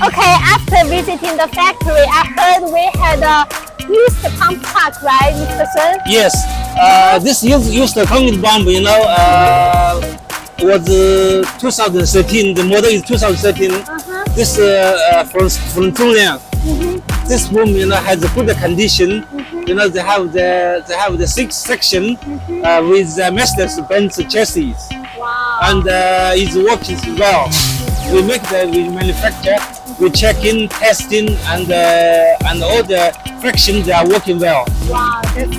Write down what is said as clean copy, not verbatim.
Okay, after visiting the factory, I heard we had a used pump truck, right, Mr. Sun? Yes, this used concrete pump, was 2013. The model is 2013. This from Zhongliang. This room, has a good condition. They have the 6 section with the Mercedes-Benz chassis. Wow. And it's working well. We manufacture, we check in, testing, and all the frictions they are working well. Wow, that's